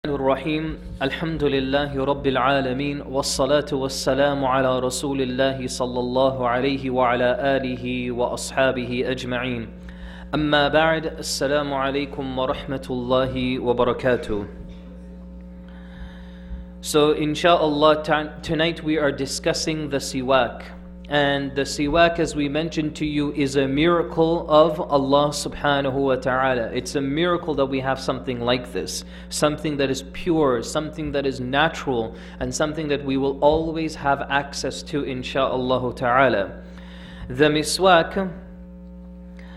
الرحيم الحمد لله رب العالمين والصلاة والسلام على رسول الله صلى الله عليه وعلى آله وأصحابه أجمعين أما بعد السلام عليكم ورحمة الله وبركاته. So inshallah tonight we are discussing the siwak. And the siwak, as we mentioned to you, is a miracle of Allah subhanahu wa ta'ala. It's a miracle that we have something like this. Something that is pure, something that is natural, and something that we will always have access to, insha'Allah ta'ala. The miswak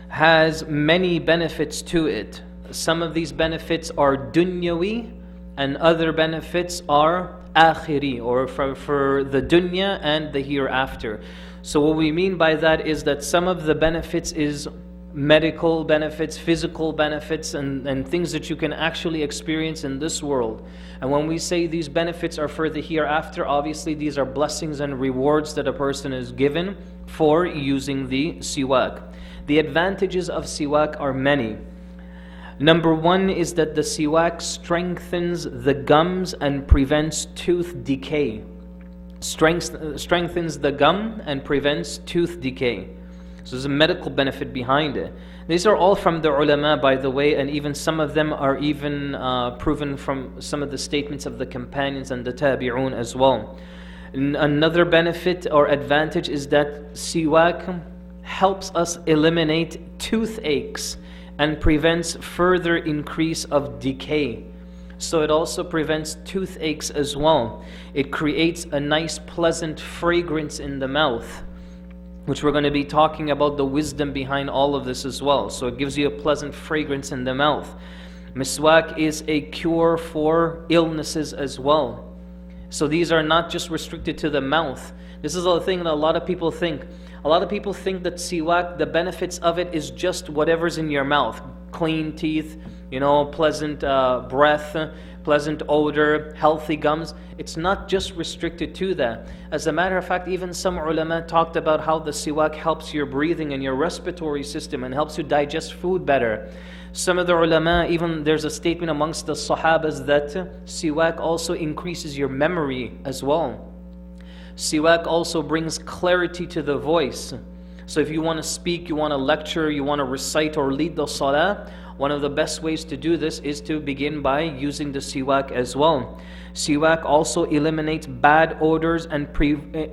has many benefits to it. Some of these benefits are dunyawi, and other benefits are akhiri, or for the dunya and the hereafter. So what we mean by that is that some of the benefits is medical benefits, physical benefits, and things that you can actually experience in this world. And when we say these benefits are for the hereafter, obviously these are blessings and rewards that a person is given for using the siwak. The advantages of siwak are many. Number one is that the siwak strengthens the gums and prevents tooth decay. Strengthens the gum and prevents tooth decay. So there's a medical benefit behind it. These are all from the ulama, by the way, and even some of them are even proven from some of the statements of the companions and the tabi'un as well. Another benefit or advantage is that siwak helps us eliminate toothaches and prevents further increase of decay. So it also prevents toothaches as well. It creates a nice pleasant fragrance in the mouth, which we're going to be talking about the wisdom behind all of this as well. So it gives you a pleasant fragrance in the mouth. Miswak is a cure for illnesses as well. So these are not just restricted to the mouth. This is a thing that a lot of people think. A lot of people think that siwak, the benefits of it is just whatever's in your mouth. Clean teeth, pleasant breath, pleasant odor, healthy gums. It's not just restricted to that. As a matter of fact, even some ulama talked about how the siwak helps your breathing and your respiratory system and helps you digest food better. Some of the ulama, even there's a statement amongst the sahabas that siwak also increases your memory as well. Siwak also brings clarity to the voice. So if you want to speak, you want to lecture, you want to recite or lead the salah, one of the best ways to do this is to begin by using the siwak as well. Siwak also eliminates bad odors and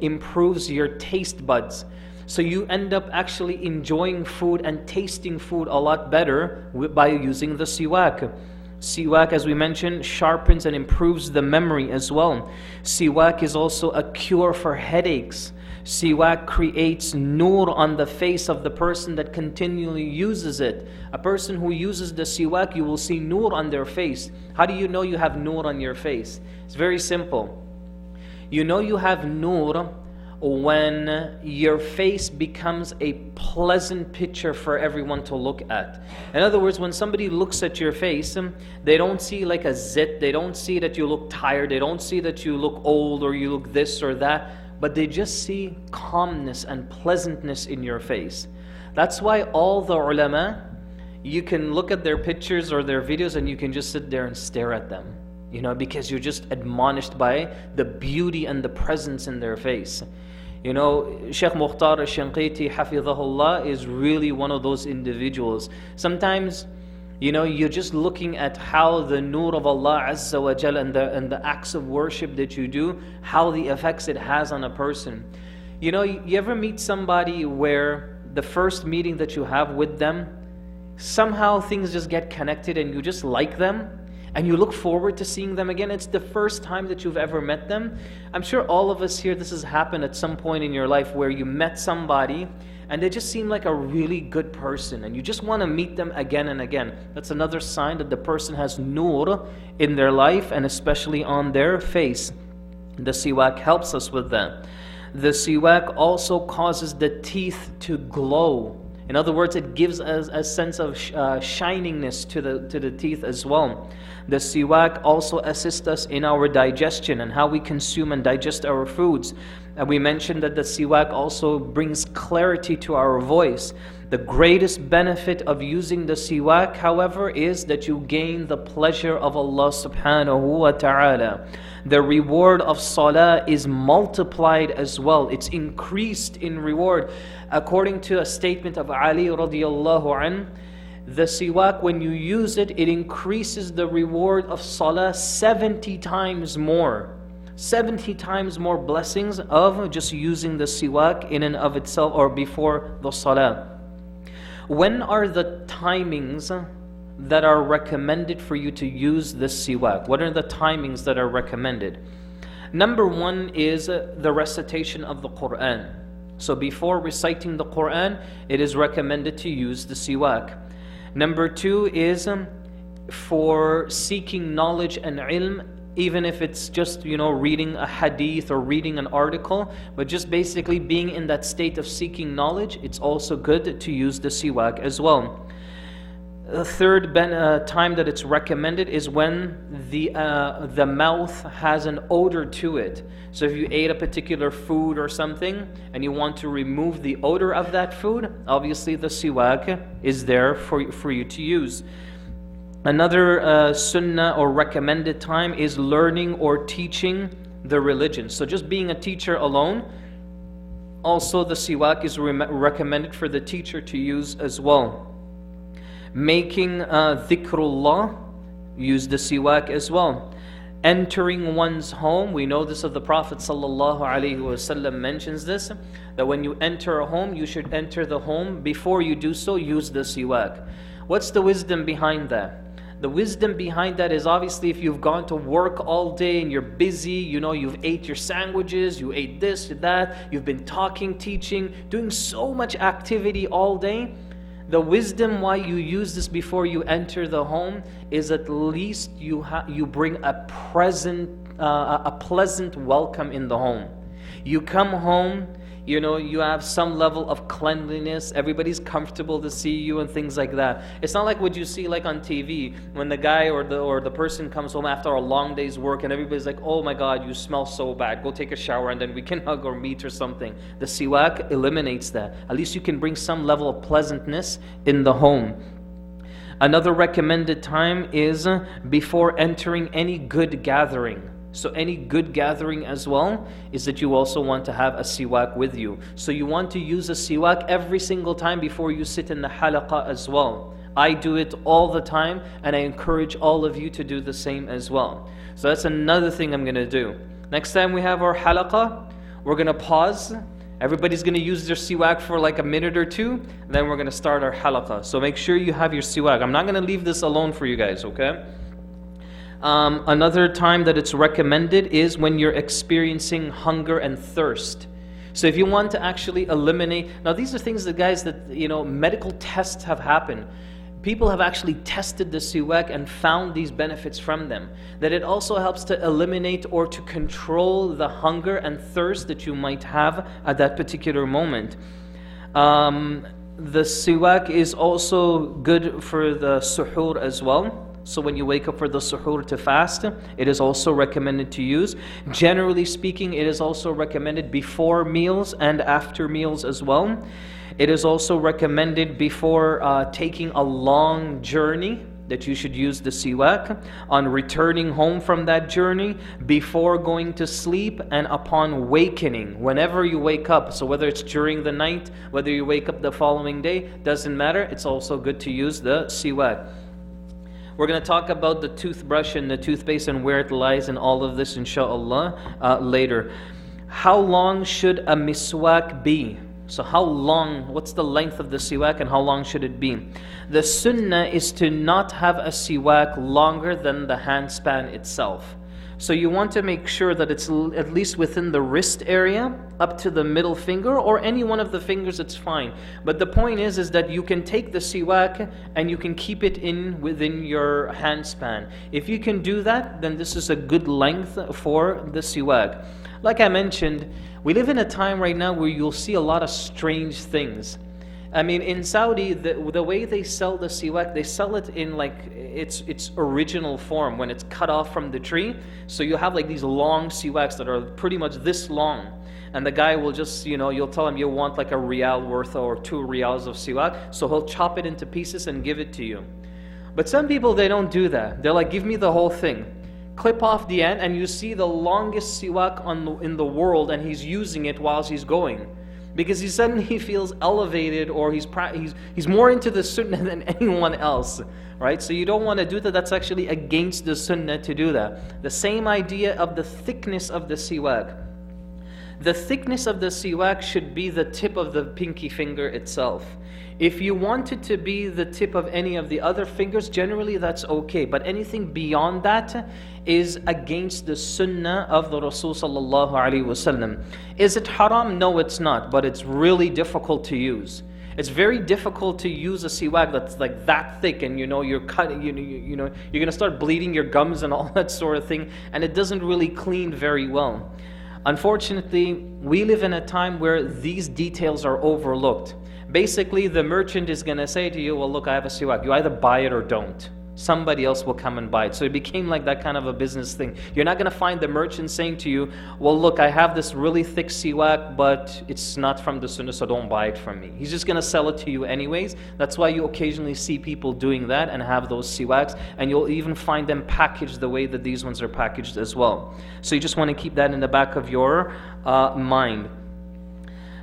improves your taste buds. So you end up actually enjoying food and tasting food a lot better by using the siwak. Siwak, as we mentioned, sharpens and improves the memory as well. Siwak is also a cure for headaches. Siwak creates nur on the face of the person that continually uses it. A person who uses the siwak, you will see nur on their face. How do you know you have nur on your face? It's very simple. You know you have nur when your face becomes a pleasant picture for everyone to look at. In other words, when somebody looks at your face, they don't see like a zit, they don't see that you look tired, they don't see that you look old or you look this or that, but they just see calmness and pleasantness in your face. That's why all the ulama, you can look at their pictures or their videos and you can just sit there and stare at them, because you're just admonished by the beauty and the presence in their face. Sheikh Mukhtar al-Shanqiti hafidhahullah is really one of those individuals. Sometimes, you're just looking at how the nur of Allah Azza wa Jal and the acts of worship that you do, how the effects it has on a person. You ever meet somebody where the first meeting that you have with them, somehow things just get connected and you just like them? And you look forward to seeing them again. It's the first time that you've ever met them. I'm sure all of us here, this has happened at some point in your life where you met somebody and they just seem like a really good person and you just want to meet them again and again. That's another sign that the person has nur in their life and especially on their face. The siwak helps us with that. The siwak also causes the teeth to glow. In other words, it gives us a sense of shiningness to the teeth as well. The siwak also assists us in our digestion and how we consume and digest our foods. And we mentioned that the siwak also brings clarity to our voice. The greatest benefit of using the siwak, however, is that you gain the pleasure of Allah subhanahu wa ta'ala. The reward of salah is multiplied as well. It's increased in reward. According to a statement of Ali radiallahu anhu, the siwak, when you use it, it increases the reward of salah 70 times more. 70 times more blessings of just using the siwak in and of itself or before the salah. When are the timings that are recommended for you to use the siwak? What are the timings that are recommended? Number one is the recitation of the Quran. So before reciting the Quran, it is recommended to use the siwak. Number two is for seeking knowledge and ilm, even if it's just, reading a hadith or reading an article, but just basically being in that state of seeking knowledge, it's also good to use the siwak as well. The third time that it's recommended is when the mouth has an odor to it. So if you ate a particular food or something and you want to remove the odor of that food, obviously the siwak is there for you to use. Another sunnah or recommended time is learning or teaching the religion. So just being a teacher alone, also the siwak is recommended for the teacher to use as well. Making dhikrullah, use the siwak as well. Entering one's home, we know this of the Prophet ﷺ mentions this, that when you enter a home, you should enter the home. Before you do so, use the siwak. What's the wisdom behind that? The wisdom behind that is obviously if you've gone to work all day and you're busy, you've ate your sandwiches, you ate this, that, you've been talking, teaching, doing so much activity all day. The wisdom why you use this before you enter the home is at least you bring a pleasant welcome in the home. You come home, you have some level of cleanliness, everybody's comfortable to see you and things like that. It's not like what you see like on TV when the guy or the person comes home after a long day's work and everybody's like, oh my God, you smell so bad, go take a shower and then we can hug or meet or something. The siwak eliminates that. At least you can bring some level of pleasantness in the home. Another recommended time is before entering any good gathering. So any good gathering as well is that you also want to have a siwak with you. So you want to use a siwak every single time before you sit in the halaqah as well. I do it all the time and I encourage all of you to do the same as well. So that's another thing I'm going to do. Next time we have our halaqah, we're going to pause. Everybody's going to use their siwak for like a minute or two, and then we're going to start our halaqah. So make sure you have your siwak. I'm not going to leave this alone for you guys, okay? Another time that it's recommended is when you're experiencing hunger and thirst. So if you want to actually eliminate, now these are things that guys that, medical tests have happened. People have actually tested the siwak and found these benefits from them. That it also helps to eliminate or to control the hunger and thirst that you might have at that particular moment. The siwak is also good for the suhoor as well. So when you wake up for the suhoor to fast, it is also recommended to use. Generally speaking, it is also recommended before meals and after meals as well. It is also recommended before taking a long journey that you should use the siwak, on returning home from that journey, before going to sleep, and upon awakening. Whenever you wake up, so whether it's during the night, whether you wake up the following day, doesn't matter. It's also good to use the siwak. We're going to talk about the toothbrush and the toothpaste and where it lies and all of this inshallah later. How long should a miswak be? So how long, what's the length of the siwak and how long should it be? The sunnah is to not have a siwak longer than the handspan itself. So you want to make sure that it's at least within the wrist area, up to the middle finger, or any one of the fingers, it's fine. But the point is that you can take the siwak and you can keep it within your handspan. If you can do that, then this is a good length for the siwak. Like I mentioned, we live in a time right now where you'll see a lot of strange things. I mean, in Saudi, the way they sell the siwak, they sell it in like its original form when it's cut off from the tree. So you have like these long siwaks that are pretty much this long. and the guy will just, you'll tell him you want like a riyal worth or 2 riyals of siwak, so he'll chop it into pieces and give it to you. But some people, they don't do that. They're like, give me the whole thing. Clip off the end, and you see the longest siwak in the world, and he's using it whilst he's going. Because he suddenly feels elevated, or he's more into the sunnah than anyone else, right? So you don't want to do that. That's actually against the sunnah to do that. The same idea of the thickness of the siwak. The thickness of the siwak should be the tip of the pinky finger itself. If you want it to be the tip of any of the other fingers, generally that's okay. But anything beyond that is against the sunnah of the Rasul sallallahu alaihi wasallam. Is it haram? No, it's not. But it's really difficult to use. It's very difficult to use a siwak that's like that thick, and you're cutting, you're gonna start bleeding your gums and all that sort of thing, and it doesn't really clean very well. Unfortunately, we live in a time where these details are overlooked. Basically, the merchant is going to say to you, well, look, I have a siwak. You either buy it or don't. Somebody else will come and buy it. So it became like that kind of a business thing. You're not going to find the merchant saying to you, well, look, I have this really thick siwak, but it's not from the sunnah, so don't buy it from me. He's just going to sell it to you anyways. That's why you occasionally see people doing that and have those siwaks, and you'll even find them packaged the way that these ones are packaged as well. So you just want to keep that in the back of your mind.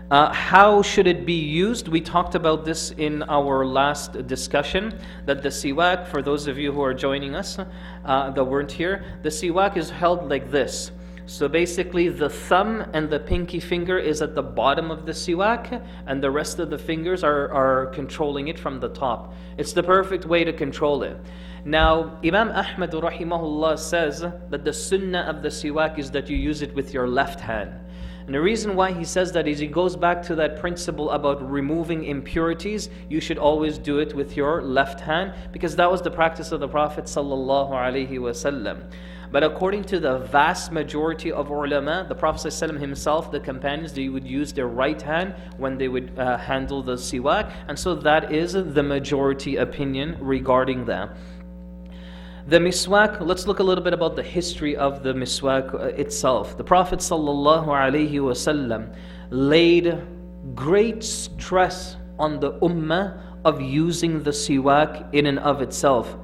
How should it be used? We talked about this in our last discussion, that the siwak, for those of you who are joining us that weren't here, the siwak is held like this. So basically the thumb and the pinky finger is at the bottom of the siwak, and the rest of the fingers are controlling it from the top. It's the perfect way to control it. Now, Imam Ahmad rahimahullah says that the sunnah of the siwak is that you use it with your left hand. And the reason why he says that is he goes back to that principle about removing impurities. You should always do it with your left hand, because that was the practice of the Prophet sallallahu alaihi wasallam. But according to the vast majority of ulama, the Prophet ﷺ himself, the companions, they would use their right hand when they would handle the siwak. And so that is the majority opinion regarding that. The miswak, let's look a little bit about the history of the miswak itself. The Prophet ﷺ laid great stress on the ummah of using the siwak in and of itself.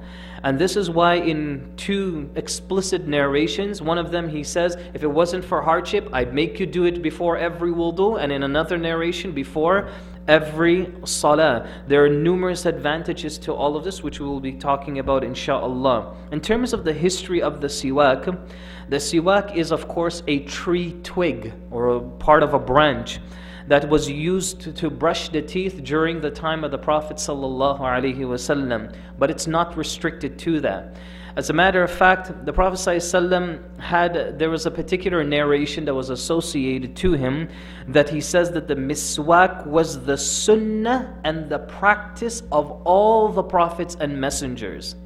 And this is why in 2 explicit narrations, one of them he says, if it wasn't for hardship, I'd make you do it before every wudu, and in another narration, before every salah. There are numerous advantages to all of this, which we will be talking about inshaAllah. In terms of the history of the siwak is of course a tree twig or a part of a branch that was used to brush the teeth during the time of the Prophet ﷺ. But it's not restricted to that. As a matter of fact, the Prophet ﷺ there was a particular narration that was associated to him that he says that the miswak was the sunnah and the practice of all the prophets and messengers.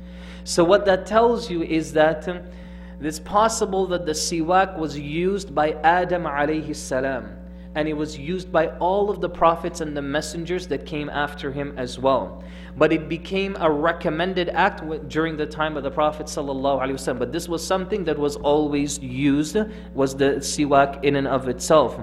So what that tells you is that it's possible that the siwak was used by Adam alayhi salam, and it was used by all of the prophets and the messengers that came after him as well. But it became a recommended act during the time of the Prophet ﷺ. But this was something that was always used, was the siwak in and of itself.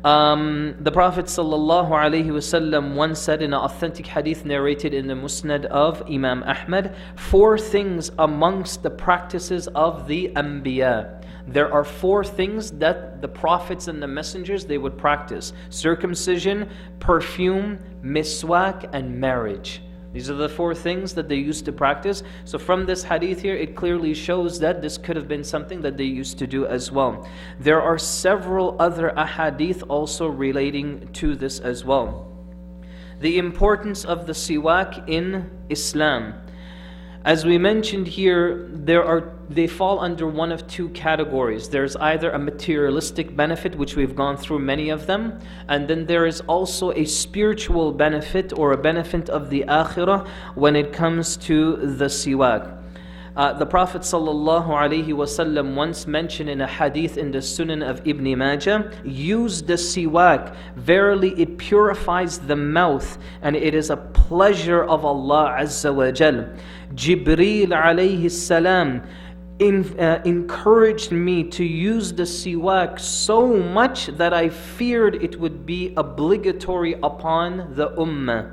The Prophet ﷺ once said in an authentic hadith narrated in the Musnad of Imam Ahmad, 4 things amongst the practices of the Anbiya. There are 4 things that the prophets and the messengers, they would practice: circumcision, perfume, miswak, and marriage. These are the 4 things that they used to practice. So from this hadith here, it clearly shows that this could have been something that they used to do as well. There are several other ahadith also relating to this as well. The importance of the siwak in Islam. As we mentioned here, they fall under one of 2 categories. There's either a materialistic benefit, which we've gone through many of them, and then there is also a spiritual benefit or a benefit of the akhirah when it comes to the siwak. The Prophet ﷺ once mentioned in a hadith in the Sunan of Ibn Majah, use the siwak, verily it purifies the mouth and it is a pleasure of Allah Azza wa Jal. Jibreel alayhi salam encouraged me to use the siwak so much that I feared it would be obligatory upon the ummah.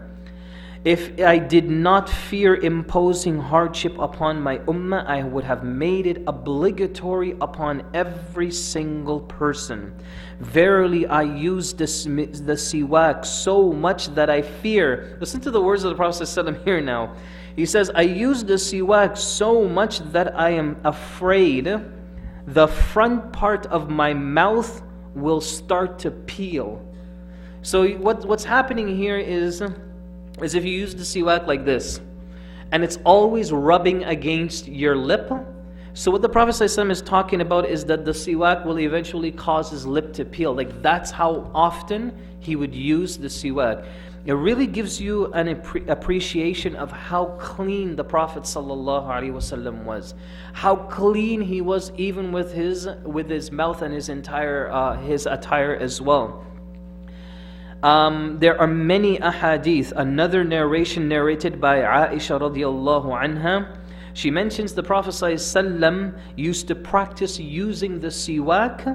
If I did not fear imposing hardship upon my ummah, I would have made it obligatory upon every single person. Verily, I used the siwak so much that I fear. Listen to the words of the Prophet ﷺ here now. He says, I used the siwak so much that I am afraid the front part of my mouth will start to peel. So what's happening here is if you use the siwak like this, and it's always rubbing against your lip. So what the Prophet ﷺ is talking about is that the siwak will eventually cause his lip to peel. Like that's how often he would use the siwak. It really gives you an appreciation of how clean the Prophet ﷺ was. How clean he was even with his mouth and his attire as well. There are many ahadith. Another narration narrated by Aisha radiallahu anha. She mentions the Prophet ﷺ used to practice using the siwak,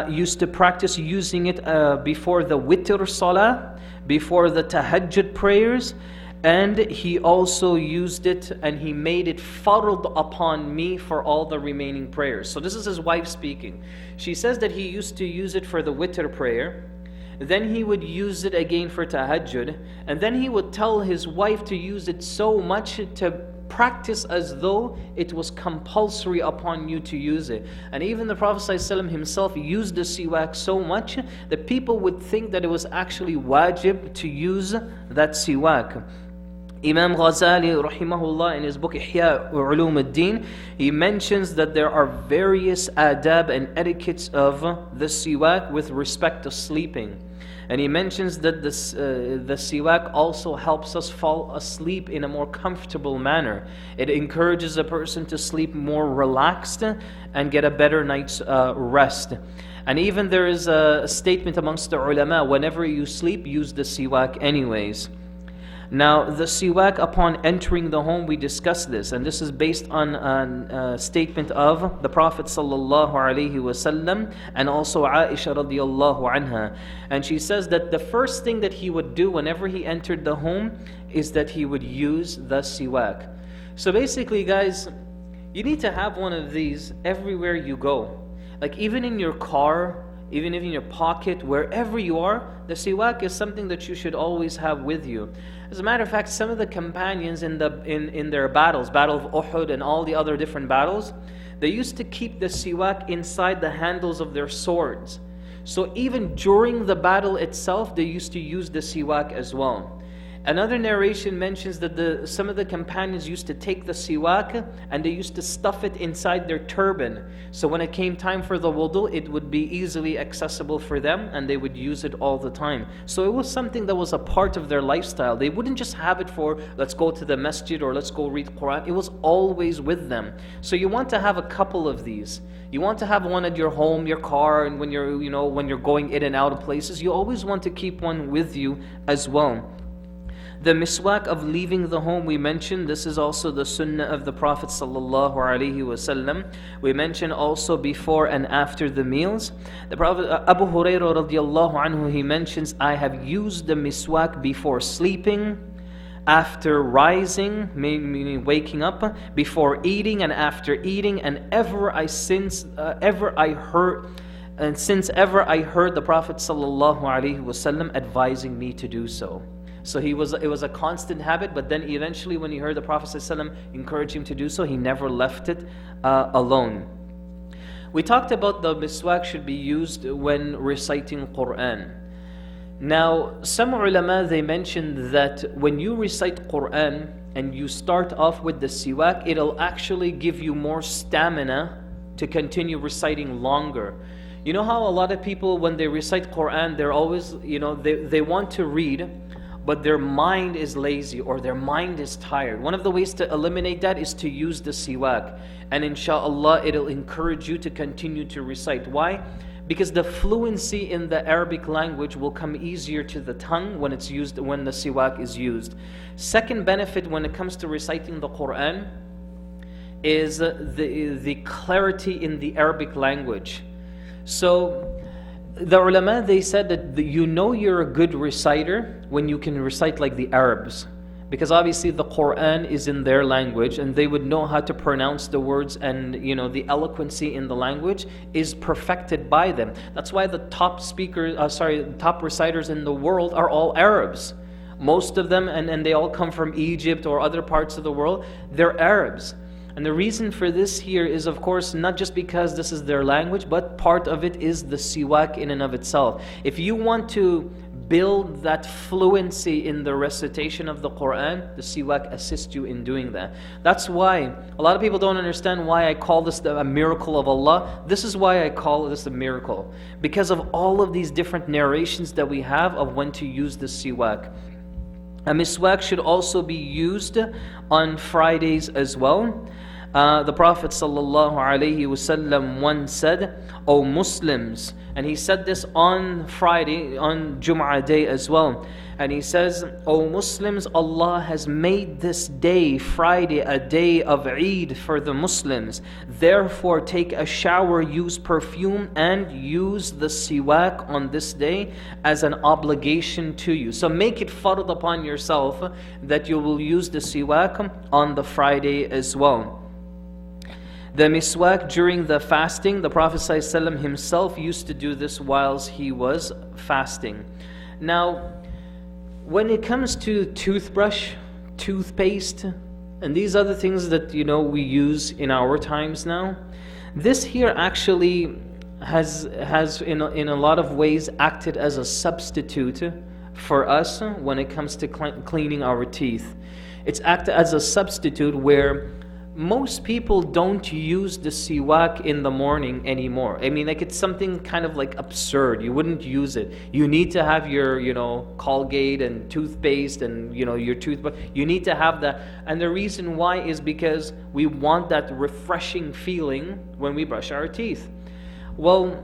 used to practice using it before the witr salah, before the tahajjud prayers, and he also used it and he made it fard upon me for all the remaining prayers. So this is his wife speaking. She says that he used to use it for the witr prayer, then he would use it again for tahajjud, and then he would tell his wife to use it so much to practice as though it was compulsory upon you to use it. And even the Prophet ﷺ himself used the siwak so much that people would think that it was actually wajib to use that siwak. Imam Ghazali rahimahullah in his book Ihya Ulum al-Din, he mentions that there are various adab and etiquettes of the siwak with respect to sleeping. And he mentions that the siwak also helps us fall asleep in a more comfortable manner. It encourages a person to sleep more relaxed and get a better night's rest. And even there is a statement amongst the ulama, whenever you sleep, use the siwak anyways. Now, the siwak upon entering the home, we discussed this, and this is based on a statement of the Prophet sallallahu alaihi wasallam and also Aisha radiallahu anha. And she says that the first thing that he would do whenever he entered the home is that he would use the siwak. So basically, guys, you need to have one of these everywhere you go. Like even in your car, even in your pocket, wherever you are, the siwak is something that you should always have with you. As a matter of fact, some of the companions in their battles, Battle of Uhud and all the other different battles, they used to keep the siwak inside the handles of their swords. So even during the battle itself, they used to use the siwak as well. Another narration mentions that some of the companions used to take the siwak and they used to stuff it inside their turban. So when it came time for the wudu, it would be easily accessible for them and they would use it all the time. So it was something that was a part of their lifestyle. They wouldn't just have it for, let's go to the masjid or let's go read Quran. It was always with them. So you want to have a couple of these. You want to have one at your home, your car, and when you're going in and out of places, you always want to keep one with you as well. The miswak of leaving the home, we mentioned, this is also the sunnah of the Prophet sallallahu alaihi wasallam. We mentioned also before and after the meals. The Prophet Abu Hurairah radiallahu anhu, he mentions, I have used the miswak before sleeping, after rising, meaning waking up, before eating and after eating, and since ever I heard the Prophet sallallahu alaihi wasallam advising me to do so. So it was a constant habit, but then eventually when he heard the Prophet ﷺ encourage him to do so, he never left it alone. We talked about the miswak should be used when reciting Quran. Now, some ulama, they mentioned that when you recite Quran and you start off with the siwak, it'll actually give you more stamina to continue reciting longer. You know how a lot of people, when they recite Quran, they're always, they want to read, but their mind is lazy or their mind is tired. One of the ways to eliminate that is to use the siwak. And inshallah, it'll encourage you to continue to recite. Why? Because the fluency in the Arabic language will come easier to the tongue when the siwak is used. Second benefit when it comes to reciting the Quran is the clarity in the Arabic language. So the ulama, they said that you know you're a good reciter when you can recite like the Arabs. Because obviously the Quran is in their language and they would know how to pronounce the words, and the eloquency in the language is perfected by them. That's why the top top reciters in the world are all Arabs. Most of them, and they all come from Egypt or other parts of the world, they're Arabs. And the reason for this here is, of course, not just because this is their language, but part of it is the siwak in and of itself. If you want to build that fluency in the recitation of the Quran, the siwak assists you in doing that. That's why a lot of people don't understand why I call this a miracle of Allah. This is why I call this a miracle, because of all of these different narrations that we have of when to use the siwak. A miswak should also be used on Fridays as well. The Prophet ﷺ once said, "O Muslims," and he said this on Friday, on Jum'ah day as well. And he says, "O Muslims, Allah has made this day, Friday, a day of Eid for the Muslims. Therefore take a shower, use perfume, and use the siwak on this day as an obligation to you." So make it fard upon yourself that you will use the siwak on the Friday as well. The miswak during the fasting, the Prophet ﷺ himself used to do this whilst he was fasting. Now, when it comes to toothbrush, toothpaste, and these other things that we use in our times now, this here actually has in a lot of ways acted as a substitute for us when it comes to cleaning our teeth. It's acted as a substitute where most people don't use the siwak in the morning anymore. I mean, like, it's something kind of like absurd. You wouldn't use it. You need to have your, Colgate and toothpaste and, your toothbrush. You need to have that. And the reason why is because we want that refreshing feeling when we brush our teeth. Well,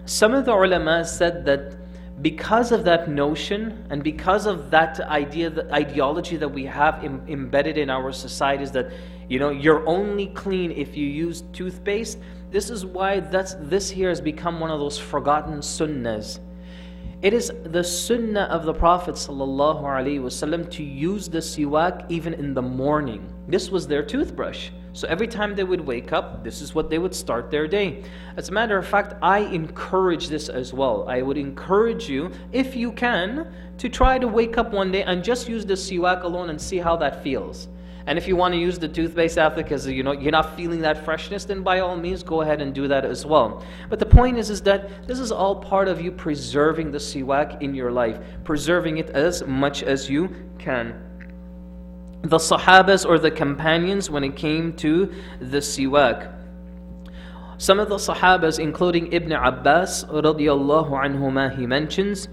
some of the ulama said that because of that notion and because of that idea, the ideology that we have embedded in our societies, that you're only clean if you use toothpaste, this is why this here has become one of those forgotten sunnahs. It is the sunnah of the Prophet ﷺ to use the siwak even in the morning. This was their toothbrush. So every time they would wake up, this is what they would start their day. As a matter of fact, I encourage this as well. I would encourage you, if you can, to try to wake up one day and just use the siwak alone and see how that feels. And if you want to use the toothpaste after because you're not feeling that freshness, then by all means go ahead and do that as well. But the point is that this is all part of you preserving the siwak in your life, preserving it as much as you can. The Sahabas or the companions, when it came to the siwak, some of the Sahabas, including Ibn Abbas radiyallahu anhuma, he mentions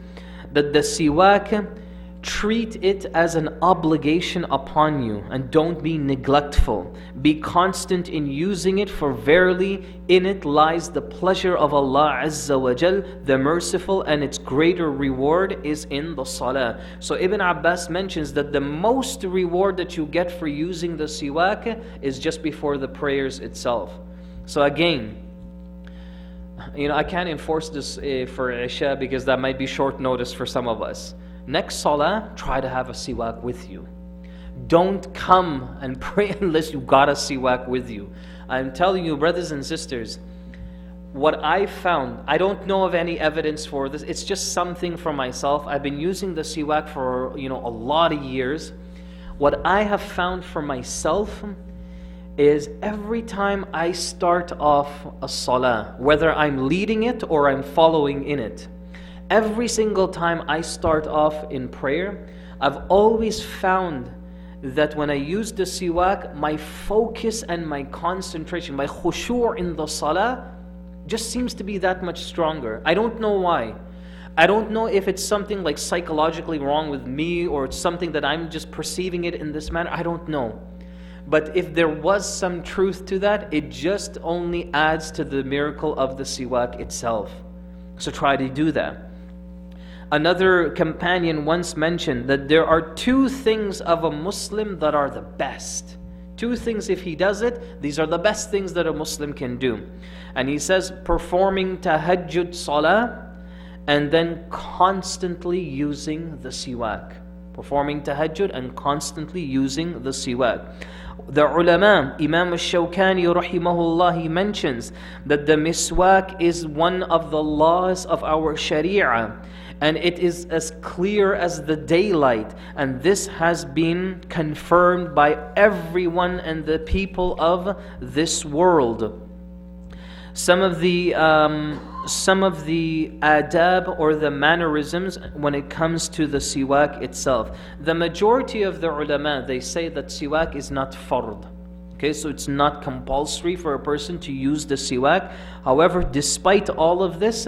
that the siwak, treat it as an obligation upon you and don't be neglectful. Be constant in using it, for verily in it lies the pleasure of Allah Azza wa Jal, the merciful, and its greater reward is in the salah. So Ibn Abbas mentions that the most reward that you get for using the siwak is just before the prayers itself. So again, I can't enforce this for Isha because that might be short notice for some of us. Next salah, try to have a siwak with you. Don't come and pray unless you got a siwak with you. I'm telling you, brothers and sisters, what I found, I don't know of any evidence for this. It's just something for myself. I've been using the siwak for a lot of years. What I have found for myself is every time I start off a salah, whether I'm leading it or I'm following in it, every single time I start off in prayer, I've always found that when I use the siwak, my focus and my concentration, my khushu' in the salah just seems to be that much stronger. I don't know why. I don't know if it's something like psychologically wrong with me or it's something that I'm just perceiving it in this manner. I don't know. But if there was some truth to that, it just only adds to the miracle of the siwak itself. So try to do that. Another companion once mentioned that there are two things of a Muslim that are the best. Two things, if he does it, these are the best things that a Muslim can do. And he says, performing tahajjud salah, and then constantly using the siwak. Performing tahajjud and constantly using the siwak. The ulama, Imam al-Shawkani rahimahullah, he mentions that the miswak is one of the laws of our sharia, and it is as clear as the daylight, and this has been confirmed by everyone and the people of this world. Some of the adab or the mannerisms when it comes to the siwak itself. The majority of the ulama, they say that siwak is not fard. Okay, so it's not compulsory for a person to use the siwak. However, despite all of this,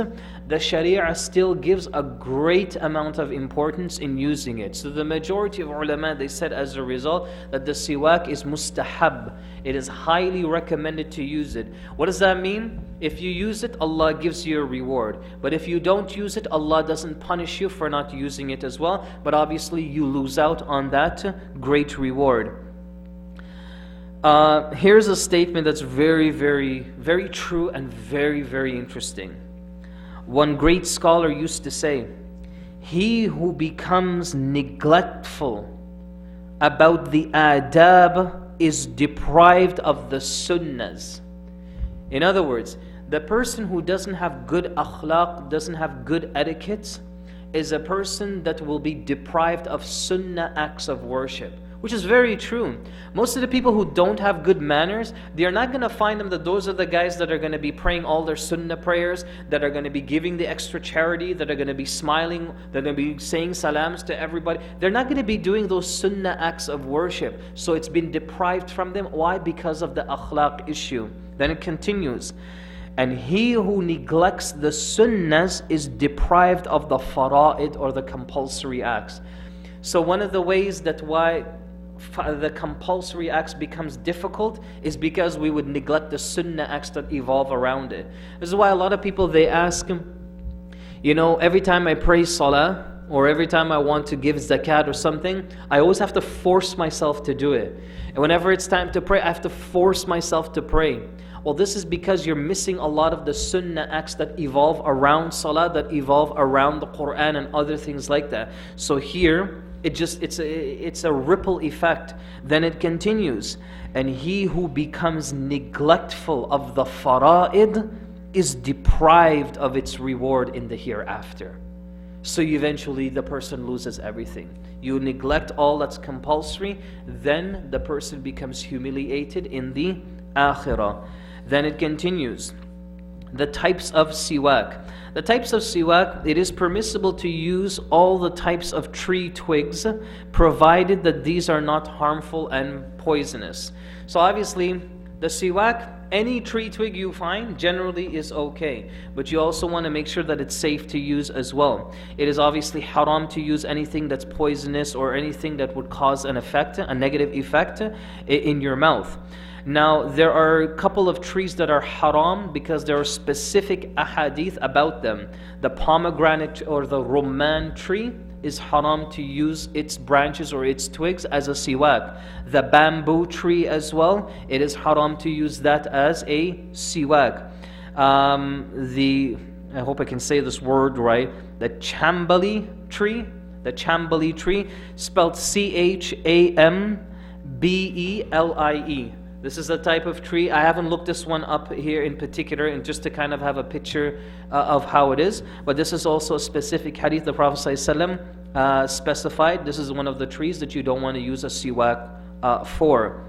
the Sharia still gives a great amount of importance in using it. So the majority of ulama, they said as a result that the siwak is mustahab. It is highly recommended to use it. What does that mean? If you use it, Allah gives you a reward. But if you don't use it, Allah doesn't punish you for not using it as well. But obviously you lose out on that great reward. Here's a statement that's very, very, very true and very, very interesting. One great scholar used to say, he who becomes neglectful about the adab is deprived of the sunnahs. In other words, the person who doesn't have good akhlaq, doesn't have good etiquette, is a person that will be deprived of sunnah acts of worship. Which is very true. Most of the people who don't have good manners, they are not going to find them that those are the guys that are going to be praying all their sunnah prayers, that are going to be giving the extra charity, that are going to be smiling, that are going to be saying salams to everybody. They're not going to be doing those sunnah acts of worship. So it's been deprived from them. Why? Because of the akhlaq issue. Then it continues. And he who neglects the sunnahs is deprived of the fara'id or the compulsory acts. So one of the ways that why the compulsory acts becomes difficult is because we would neglect the sunnah acts that evolve around it. This is why a lot of people, they ask, every time I pray salah or every time I want to give zakat or something, I always have to force myself to do it. And whenever it's time to pray, I have to force myself to pray. Well, this is because you're missing a lot of the sunnah acts that evolve around salah, that evolve around the Quran and other things like that. So here, it's a ripple effect. Then it continues, and he who becomes neglectful of the fara'id is deprived of its reward in the hereafter. So eventually the person loses everything. You neglect all that's compulsory, then the person becomes humiliated in the akhirah. Then it continues, the types of siwak. The types of siwak, it is permissible to use all the types of tree twigs, provided that these are not harmful and poisonous. So obviously, the siwak, any tree twig you find generally is okay. But you also want to make sure that it's safe to use as well. It is obviously haram to use anything that's poisonous or anything that would cause an effect, a negative effect in your mouth. Now, there are a couple of trees that are haram because there are specific ahadith about them. The pomegranate or the rumman tree is haram to use its branches or its twigs as a siwak. The bamboo tree as well, it is haram to use that as a siwak. I hope I can say this word right, the chambali tree, spelled Chambele. This is a type of tree. I haven't looked this one up here in particular, and just to kind of have a picture of how it is. But this is also a specific hadith the Prophet ﷺ specified. This is one of the trees that you don't want to use a siwak for.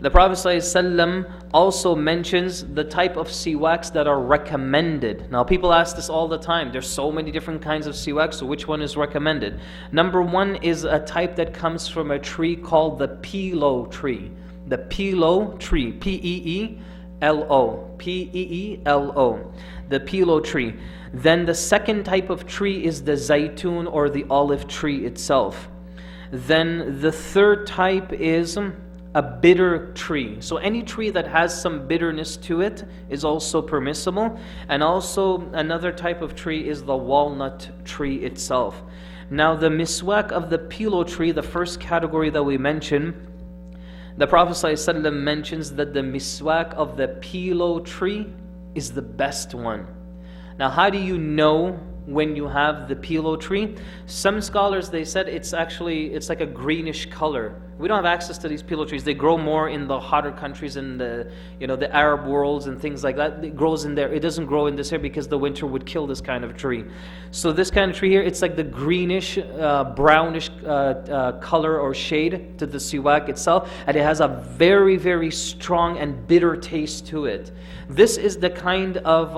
The Prophet ﷺ also mentions the type of siwaks that are recommended. Now people ask this all the time. There's so many different kinds of siwaks, so which one is recommended? Number one is a type that comes from a tree called the Peelo tree. The Peelo tree, P-E-E-L-O, P-E-E-L-O, the Peelo tree. Then the second type of tree is the Zaytun or the olive tree itself. Then the third type is a bitter tree. So any tree that has some bitterness to it is also permissible. And also another type of tree is the walnut tree itself. Now the miswak of the Peelo tree, the first category that we mentioned, The Prophet ﷺ mentions that the miswak of the pillow tree is the best one. Now, how do you know when you have the pillow tree? Some scholars, they said it's like a greenish color. We don't have access to these pillow trees. They grow more in the hotter countries, in the Arab worlds and things like that. It grows in there. It doesn't grow in this area because the winter would kill this kind of tree. So this kind of tree here, it's like the greenish, brownish color or shade to the siwak itself, and it has a very, very strong and bitter taste to it. This is the kind of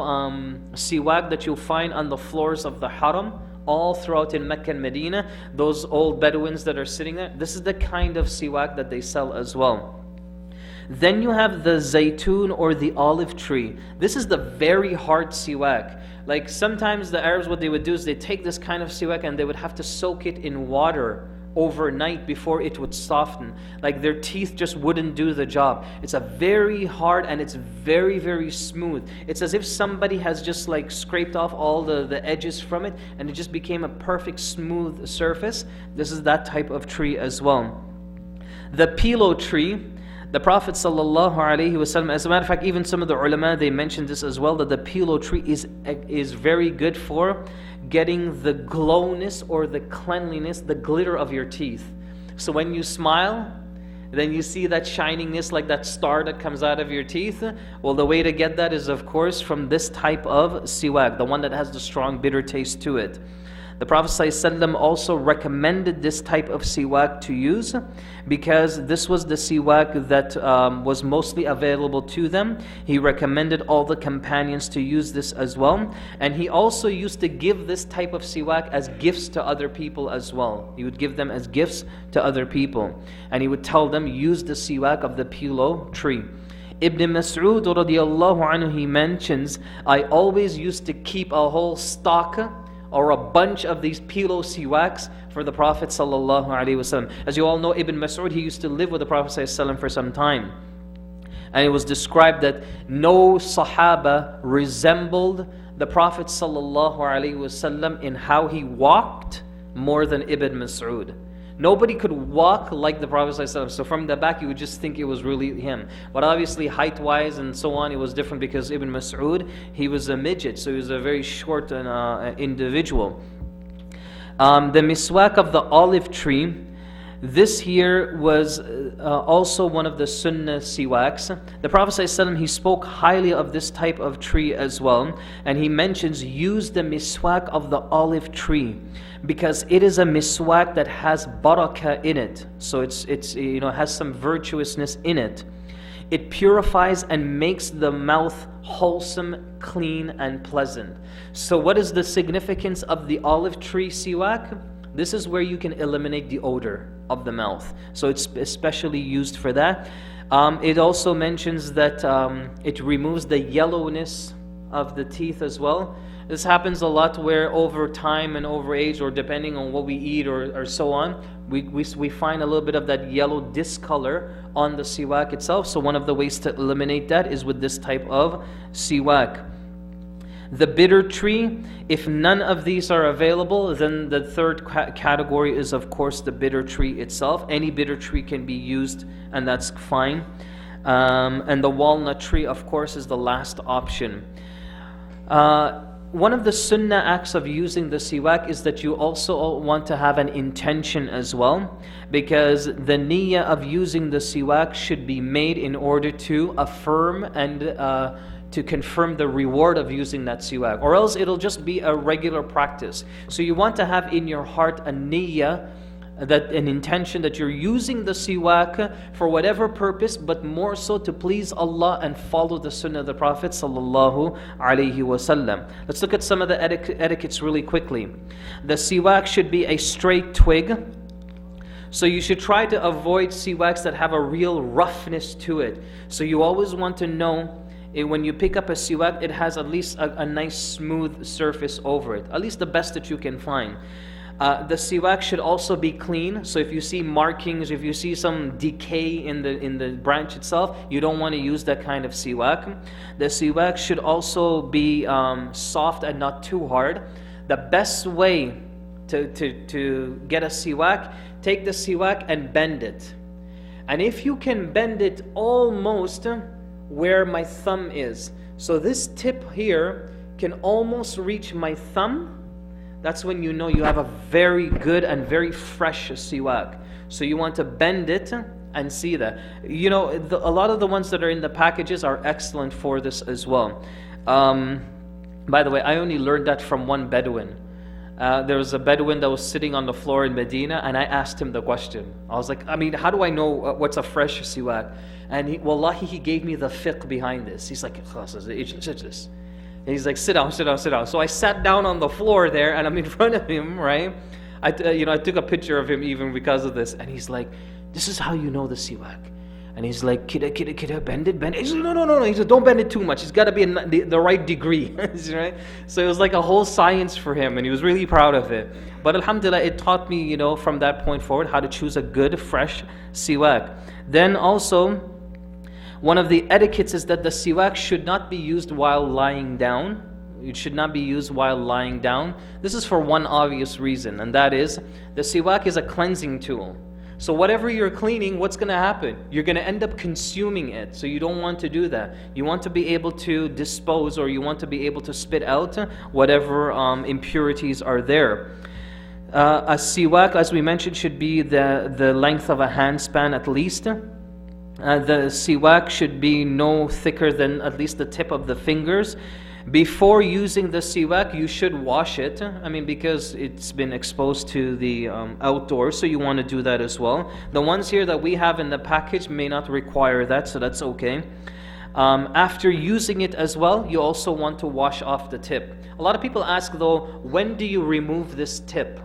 siwak that you'll find on the floors of the haram, all throughout in Mecca and Medina. Those old Bedouins that are sitting there, this is the kind of siwak that they sell as well. Then you have the zaytun or the olive tree. This is the very hard siwak. Like sometimes the Arabs, what they would do is they take this kind of siwak and they would have to soak it in water overnight before it would soften. Like their teeth just wouldn't do the job. It's a very hard and it's very, very smooth. It's as if somebody has just like scraped off all the edges from it and it just became a perfect smooth surface. This is that type of tree as well. The pillow tree, the Prophet ﷺ, as a matter of fact, even some of the ulama, they mentioned this as well, that the pillow tree is very good for getting the glowness or the cleanliness, the glitter of your teeth. So when you smile, then you see that shiningness like that star that comes out of your teeth. Well, the way to get that is, of course, from this type of siwak, the one that has the strong bitter taste to it. The Prophet ﷺ also recommended this type of siwak to use because this was the siwak that was mostly available to them. He recommended all the companions to use this as well. And he also used to give this type of siwak as gifts to other people as well. He would give them as gifts to other people. And he would tell them, use the siwak of the pillow tree. Ibn Mas'ud radiallahu anhu, he mentions, I always used to keep a whole stock or a bunch of these pillow siwaks for the Prophet ﷺ. As you all know, Ibn Mas'ud, he used to live with the Prophet ﷺ for some time. And it was described that no Sahaba resembled the Prophet ﷺ in how he walked more than Ibn Mas'ud. Nobody could walk like the Prophet ﷺ. So from the back you would just think it was really him. But obviously height-wise and so on, it was different because Ibn Mas'ud, he was a midget, so he was a very short individual. The miswak of the olive tree, this here was also one of the sunnah siwaks. The Prophet ﷺ, he spoke highly of this type of tree as well. And he mentions, use the miswak of the olive tree, because it is a miswak that has barakah in it. So it's has some virtuousness in it. It purifies and makes the mouth wholesome, clean, and pleasant. So what is the significance of the olive tree siwak? This is where you can eliminate the odor of the mouth. So it's especially used for that. It also mentions that it removes the yellowness of the teeth as well. This happens a lot where over time and over age, or depending on what we eat or so on, we find a little bit of that yellow discolor on the siwak itself. So one of the ways to eliminate that is with this type of siwak. The bitter tree, if none of these are available, then the third category is, of course, the bitter tree itself. Any bitter tree can be used, and that's fine. And the walnut tree, of course, is the last option. One of the sunnah acts of using the siwak is that you also want to have an intention as well, because the niyyah of using the siwak should be made in order to affirm and to confirm the reward of using that siwak, or else it'll just be a regular practice. So you want to have in your heart a niyyah, that an intention that you're using the siwak for whatever purpose, but more so to please Allah and follow the sunnah of the Prophet sallallahu alaihi wasallam. Let's look at some of the etiquettes really quickly. The siwak should be a straight twig. So you should try to avoid siwaks that have a real roughness to it. So you always want to know, when you pick up a siwak, it has at least a nice smooth surface over it, at least the best that you can find. The siwak should also be clean. So if you see markings, if you see some decay in the branch itself, you don't want to use that kind of siwak. The siwak should also be soft and not too hard. The best way to get a siwak, take the siwak and bend it. And if you can bend it almost where my thumb is, so this tip here can almost reach my thumb, that's when you know you have a very good and very fresh siwak. So you want to bend it and see that. You know, a lot of the ones that are in the packages are excellent for this as well. By the way, I only learned that from one Bedouin. There was a Bedouin that was sitting on the floor in Medina, and I asked him the question. I was like, I mean, how do I know what's a fresh siwak? And wallahi, he gave me the fiqh behind this. He's like, and he's like, sit down, sit down, sit down. So I sat down on the floor there, and I'm in front of him, right? I took a picture of him even because of this, and he's like, this is how you know the siwak. And he's like, kida, bend it. He said, no. He said, don't bend it too much. It's got to be the right degree, right? So it was like a whole science for him, and he was really proud of it. But alhamdulillah, it taught me, you know, from that point forward, how to choose a good, fresh siwak. Then also, one of the etiquettes is that the siwak should not be used while lying down. It should not be used while lying down. This is for one obvious reason, and that is, the siwak is a cleansing tool. So whatever you're cleaning, what's going to happen? You're going to end up consuming it. So you don't want to do that. You want to be able to dispose, or you want to be able to spit out whatever impurities are there. A siwak, as we mentioned, should be the length of a handspan at least. The siwak should be no thicker than at least the tip of the fingers. Before using the siwak, you should wash it. I mean, because it's been exposed to the outdoors, so you want to do that as well. The ones here that we have in the package may not require that, so that's okay. After using it as well, you also want to wash off the tip. A lot of people ask though, when do you remove this tip?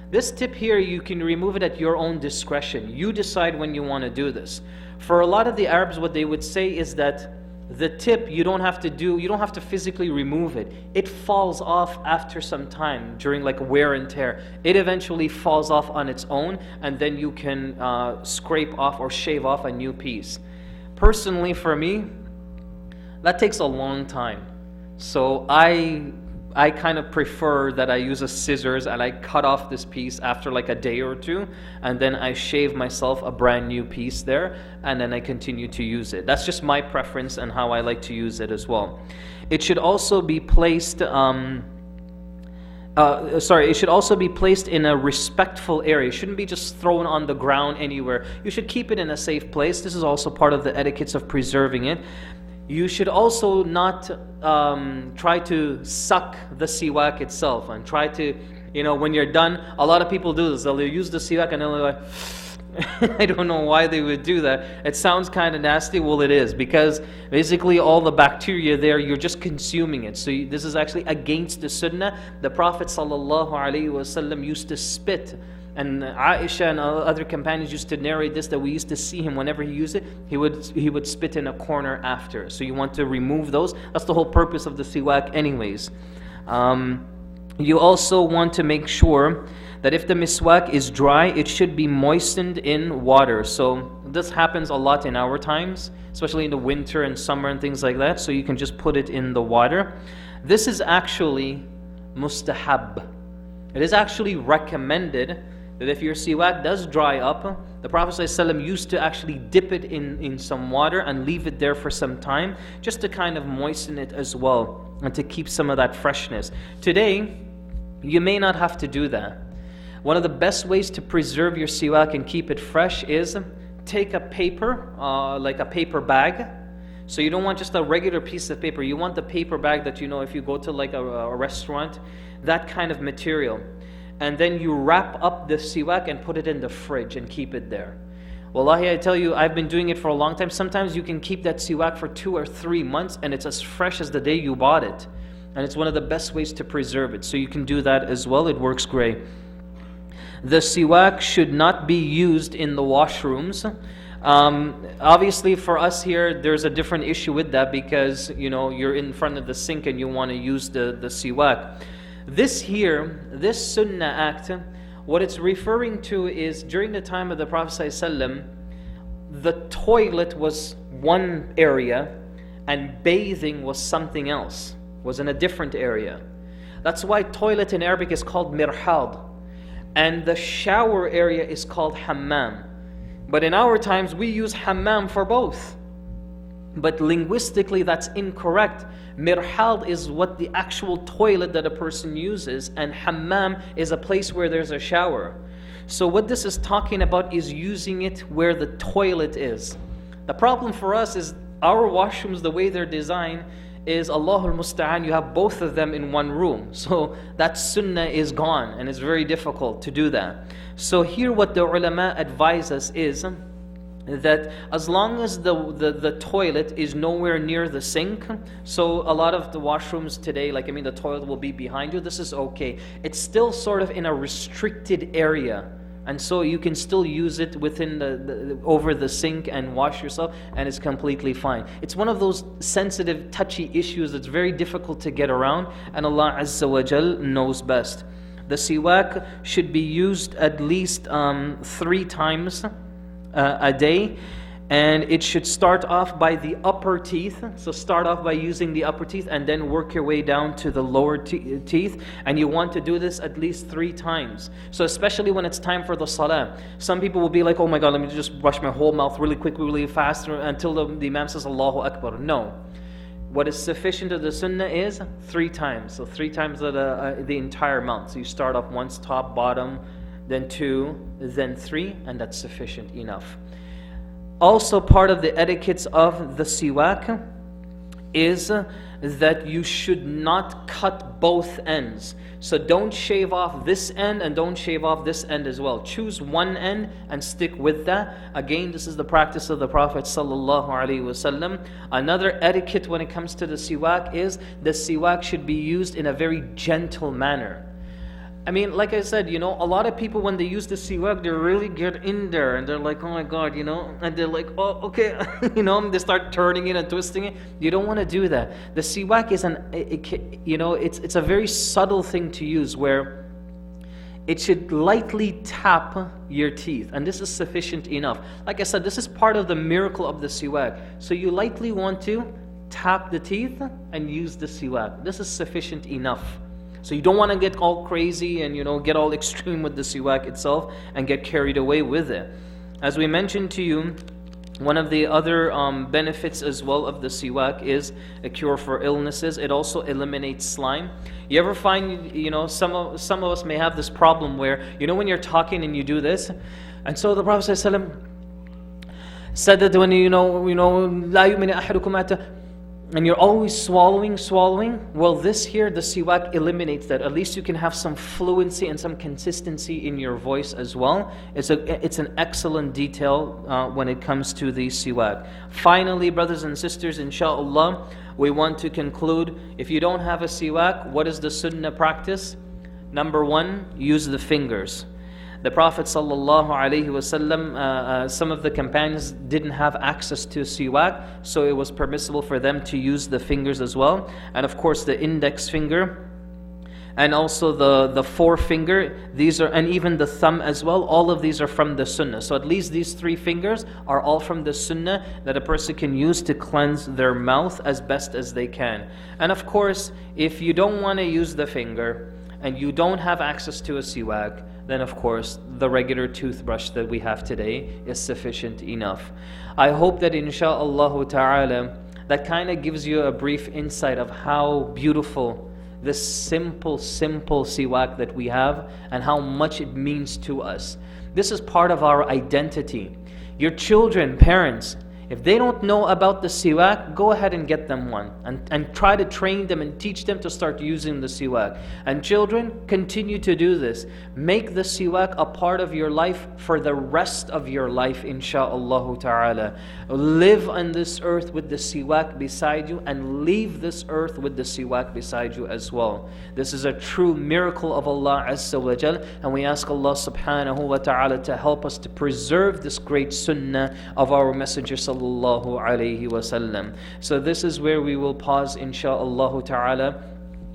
This tip here, you can remove it at your own discretion. You decide when you want to do this. For a lot of the Arabs, what they would say is that the tip, you don't have to physically remove it. It falls off after some time, during like wear and tear. It eventually falls off on its own, and then you can scrape off or shave off a new piece. Personally, for me, that takes a long time. So I kind of prefer that I use a scissors and I cut off this piece after like a day or two, and then I shave myself a brand new piece there, and then I continue to use it. That's just my preference and how I like to use it as well. It should also be placed it should also be placed in a respectful area. It shouldn't be just thrown on the ground anywhere. You should keep it in a safe place. This is also part of the etiquettes of preserving it. You should also not try to suck the siwak itself and try to, when you're done, a lot of people do this. They'll use the siwak and they'll like, I don't know why they would do that. It sounds kind of nasty. Well, it is, because basically all the bacteria there, you're just consuming it. So this is actually against the sunnah. The Prophet ﷺ used to spit. And Aisha and other companions used to narrate this, that we used to see him whenever he used it, he would spit in a corner after. So you want to remove those. That's the whole purpose of the siwak anyways. You also want to make sure that if the miswak is dry, it should be moistened in water. So this happens a lot in our times, especially in the winter and summer and things like that. So you can just put it in the water. This is actually mustahab. It is actually recommended that if your siwak does dry up, the Prophet ﷺ used to actually dip it in some water and leave it there for some time, just to kind of moisten it as well and to keep some of that freshness. Today, you may not have to do that. One of the best ways to preserve your siwak and keep it fresh is take a paper, like a paper bag. So you don't want just a regular piece of paper. You want the paper bag that if you go to like a restaurant, that kind of material. And then you wrap up the siwak and put it in the fridge and keep it there. Wallahi, I tell you, I've been doing it for a long time. Sometimes you can keep that siwak for 2 or 3 months and it's as fresh as the day you bought it. And it's one of the best ways to preserve it. So you can do that as well. It works great. The siwak should not be used in the washrooms. Obviously for us here, there's a different issue with that, because you're in front of the sink and you want to use the siwak. This sunnah act, what it's referring to is during the time of the Prophet ﷺ, the toilet was one area and bathing was something else, was in a different area. That's why toilet in Arabic is called mirhad, and the shower area is called hammam. But in our times, we use hammam for both. But linguistically, that's incorrect. Mirhad is what the actual toilet that a person uses, and hammam is a place where there's a shower. So what this is talking about is using it where the toilet is. The problem for us is our washrooms, the way they're designed, is Allahul Musta'an, you have both of them in one room. So that sunnah is gone, and it's very difficult to do that. So here what the ulama advise us is that as long as the toilet is nowhere near the sink, so a lot of the washrooms today, the toilet will be behind you, this is okay. It's still sort of in a restricted area, and so you can still use it within the over the sink and wash yourself, and it's completely fine. It's one of those sensitive, touchy issues that's very difficult to get around, and Allah Azza wa Jal knows best. The siwak should be used at least 3 times a day, and it should start off by the upper teeth. So start off by using the upper teeth and then work your way down to the lower teeth, and you want to do this at least 3 times. So especially when it's time for the salah, some people will be like, oh my god, let me just brush my whole mouth really quickly, really fast until the imam says Allahu Akbar. No, what is sufficient of the sunnah is 3 times. So 3 times the entire mouth. So you start off once, top, bottom, then 2, then 3, and that's sufficient enough. Also, part of the etiquettes of the siwak is that you should not cut both ends. So don't shave off this end and don't shave off this end as well. Choose one end and stick with that. Again, this is the practice of the Prophet ﷺ. Another etiquette when it comes to the siwak is the siwak should be used in a very gentle manner. Like I said, a lot of people when they use the siwak, they really get in there and they're like, oh my god, and they're like, oh, okay, they start turning it and twisting it. You don't want to do that. The siwak is it's a very subtle thing to use where it should lightly tap your teeth, and this is sufficient enough. Like I said, this is part of the miracle of the siwak. So you lightly want to tap the teeth and use the siwak. This is sufficient enough. So you don't want to get all crazy and get all extreme with the siwak itself and get carried away with it. As we mentioned to you, one of the other benefits as well of the siwak is a cure for illnesses. It also eliminates slime. You ever find, some of us may have this problem where, when you're talking and you do this, and so the Prophet ﷺ said that when لا يؤمن أحدكم and you're always swallowing, well, this here, the siwak eliminates that. At least you can have some fluency and some consistency in your voice as well. It's an excellent detail when it comes to the siwak. Finally, brothers and sisters, inshallah, we want to conclude, if you don't have a siwak, what is the sunnah practice? Number 1, use the fingers. The Prophet ﷺ, some of the companions didn't have access to siwak, so it was permissible for them to use the fingers as well. And of course the index finger, and also the forefinger, and even the thumb as well, all of these are from the sunnah. So at least these 3 fingers are all from the sunnah that a person can use to cleanse their mouth as best as they can. And of course, if you don't want to use the finger, and you don't have access to a siwak, then of course the regular toothbrush that we have today is sufficient enough. I hope that insha'Allah ta'ala that kind of gives you a brief insight of how beautiful this simple siwak that we have and how much it means to us. This is part of our identity. Your children, parents, if they don't know about the siwak, go ahead and get them one and try to train them and teach them to start using the siwak. And children, continue to do this. Make the siwak a part of your life for the rest of your life, insha'Allah ta'ala. Live on this earth with the siwak beside you and leave this earth with the siwak beside you as well. This is a true miracle of Allah Azza wa Jal, and we ask Allah subhanahu wa ta'ala to help us to preserve this great sunnah of our Messenger sallallahu alayhi wasallam. So this is where we will pause, insha'Allah ta'ala.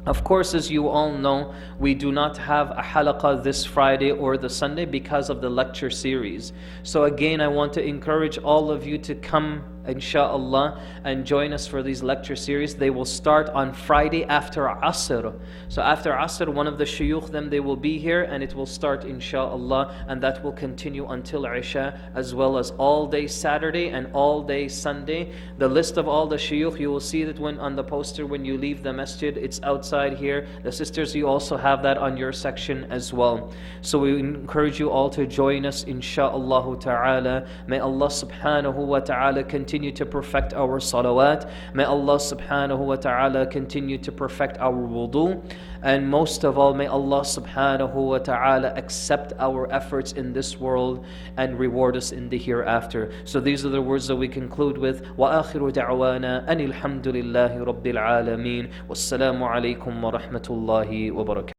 Of course, as you all know, we do not have a halaqah this Friday or the Sunday because of the lecture series. So again, I want to encourage all of you to come inshallah, and join us for these lecture series. They will start on Friday after Asr. So after Asr, one of the shuyukh, them, they will be here, and it will start inshallah, and that will continue until Isha, as well as all day Saturday and all day Sunday. The list of all the shuyukh, you will see that when on the poster when you leave the masjid, it's outside here. The sisters, you also have that on your section as well. So we encourage you all to join us insha'Allah ta'ala. May Allah subhanahu wa ta'ala continue to perfect our salawat. May Allah subhanahu wa ta'ala continue to perfect our wudu. And most of all, may Allah subhanahu wa ta'ala accept our efforts in this world and reward us in the hereafter. So these are the words that we conclude with. وَآخِرُ دَعْوَانَا أَنِ الْحَمْدُ لِلَّهِ رَبِّ الْعَالَمِينَ وَالسَّلَامُ عَلَيْكُمْ وَرَحْمَةُ اللَّهِ وَبَرَكَاتُهُ.